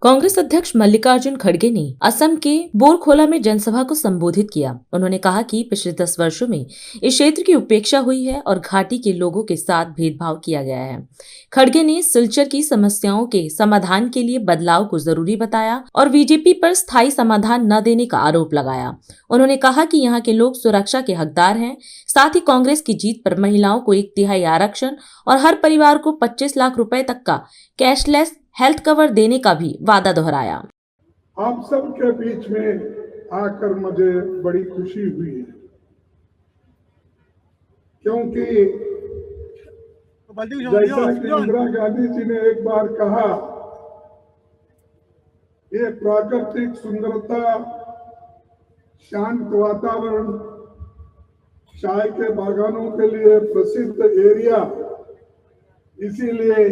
कांग्रेस अध्यक्ष मल्लिकार्जुन खड़गे ने असम के बोरखोला में जनसभा को संबोधित किया। उन्होंने कहा कि पिछले 10 वर्षों में इस क्षेत्र की उपेक्षा हुई है और घाटी के लोगों के साथ भेदभाव किया गया है। खड़गे ने सिलचर की समस्याओं के समाधान के लिए बदलाव को जरूरी बताया और बीजेपी पर स्थायी समाधान न देने का आरोप लगाया। उन्होंने कहा कि यहाँ के लोग सुरक्षा के हकदार हैं। साथ ही कांग्रेस की जीत पर महिलाओं को 1/3 आरक्षण और हर परिवार को 25 लाख रुपए तक का कैशलेस हेल्थ कवर देने का भी वादा दोहराया। आप सब के बीच में आकर मुझे बड़ी खुशी हुई है, क्योंकि जैसा कि इंदिरा गांधी जी ने एक बार कहा, ये प्राकृतिक सुंदरता, शांत वातावरण, चाय के बागानों के लिए प्रसिद्ध एरिया, इसीलिए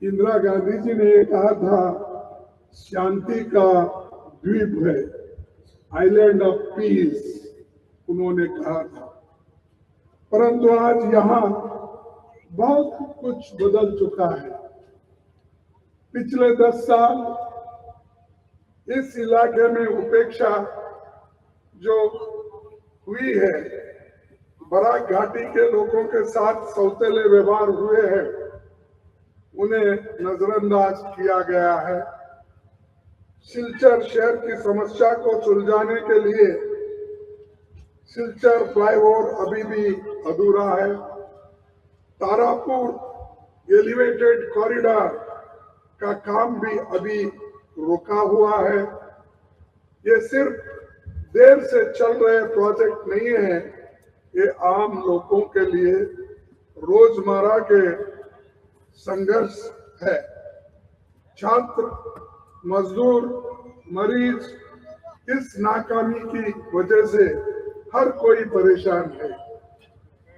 इंदिरा गांधी जी ने ये कहा था शांति का द्वीप है, आइलैंड ऑफ पीस, उन्होंने कहा था। परंतु आज यहाँ बहुत कुछ बदल चुका है। पिछले 10 साल इस इलाके में उपेक्षा जो हुई है, बराक घाटी के लोगों के साथ सौतेले व्यवहार हुए हैं, उन्हें नजरअंदाज किया गया है। सिलचर शहर की समस्या को सुलझाने के लिए सिलचर फ्लाईओवर अभी भी अधूरा है। तारापुर एलिवेटेड कॉरिडोर का काम भी अभी रुका हुआ है। ये सिर्फ देर से चल रहे प्रोजेक्ट नहीं है, ये आम लोगों के लिए रोजमर्रा के संघर्ष है। छात्र, मजदूर, मरीज इस नाकामी की वजह से हर कोई परेशान है।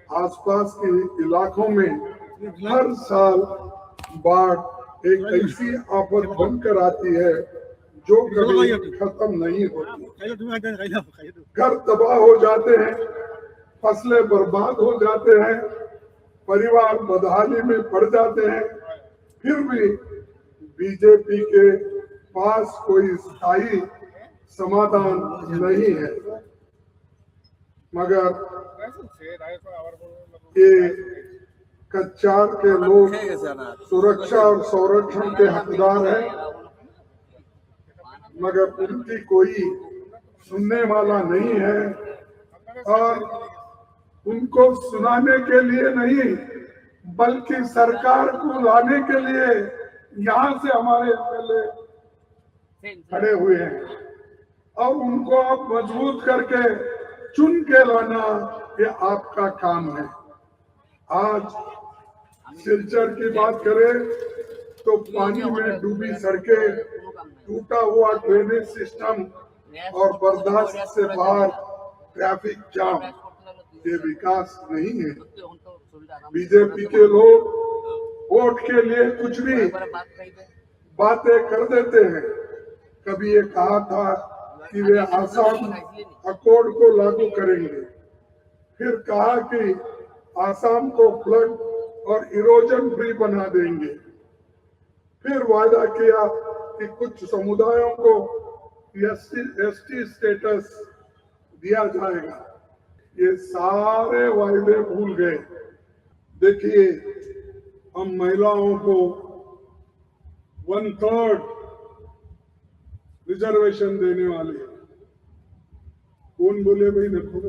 आसपास के इलाकों में हर साल बाढ़ एक ऐसी आफत बनकर आती है जो कभी खत्म नहीं होती। घर तबाह हो जाते हैं, फसलें बर्बाद हो जाते हैं, परिवार बदहाली में पड़ जाते हैं। फिर भी बीजेपी के पास कोई स्थायी समाधान नहीं है, मगर ये कच्चार के लोग सुरक्षा और संरक्षण के हकदार हैं, मगर उनकी कोई सुनने वाला नहीं है और उनको सुनाने के लिए नहीं, बल्कि सरकार को लाने के लिए यहाँ से हमारे एमएलए खड़े हुए हैं और उनको आप मजबूत करके चुन के लाना, ये आपका काम है। आज सिलचर की बात करें तो पानी में डूबी सड़कें, टूटा हुआ ड्रेनेज सिस्टम और बर्दाश्त से बाहर ट्रैफिक जाम, ये विकास नहीं है। बीजेपी के लोग वोट के लिए कुछ भी बातें कर देते हैं। कभी ये कहा था कि वे आसाम अकॉर्ड को लागू करेंगे, फिर कहा कि आसाम को फ्लड और इरोजन फ्री बना देंगे, फिर वादा किया कि कुछ समुदायों को एसटी स्टेटस दिया जाएगा। ये सारे वायदे भूल गए। देखिए, हम महिलाओं को 1/3 रिजर्वेशन देने वाले हैं। कौन बोले भाई देखो,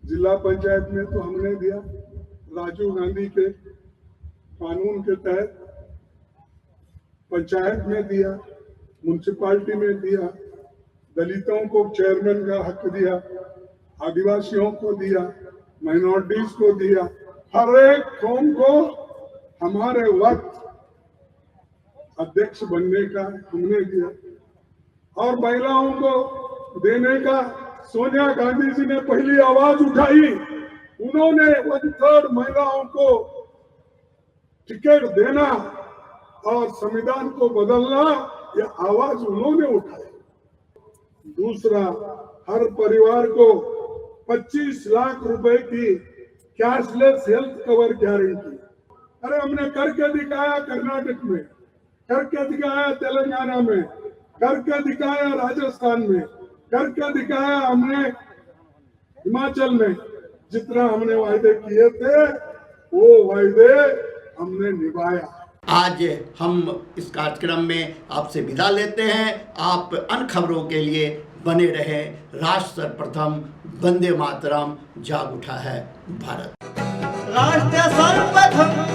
जिला पंचायत में तो हमने दिया, राजीव गांधी के कानून के तहत पंचायत में दिया, म्युनिसिपालिटी में दिया, दलितों को चेयरमैन का हक दिया, आदिवासियों को दिया, माइनॉरिटीज को दिया, हर एक कौम को हमारे वक्त अध्यक्ष बनने का हमने दिया और महिलाओं को देने का सोनिया गांधी जी ने पहली आवाज उठाई। उन्होंने 1/3 महिलाओं को टिकट देना और संविधान को बदलना, ये आवाज उन्होंने उठाई। दूसरा, हर परिवार को 25 लाख रुपए की कैशलेस हेल्थ कवर गारंटी। अरे हमने करके दिखाया कर्नाटक में, करके दिखाया तेलंगाना में, करके दिखाया राजस्थान में, करके दिखाया हमने हिमाचल में। जितना हमने वायदे किए थे वो वायदे हमने निभाया। आज हम इस कार्यक्रम में आपसे विदा लेते हैं। आप अन्य खबरों के लिए बने रहे। राष्ट्र सर्वप्रथम, वंदे मातरम, जाग उठा है भारत। राष्ट्र सर्वप्रथम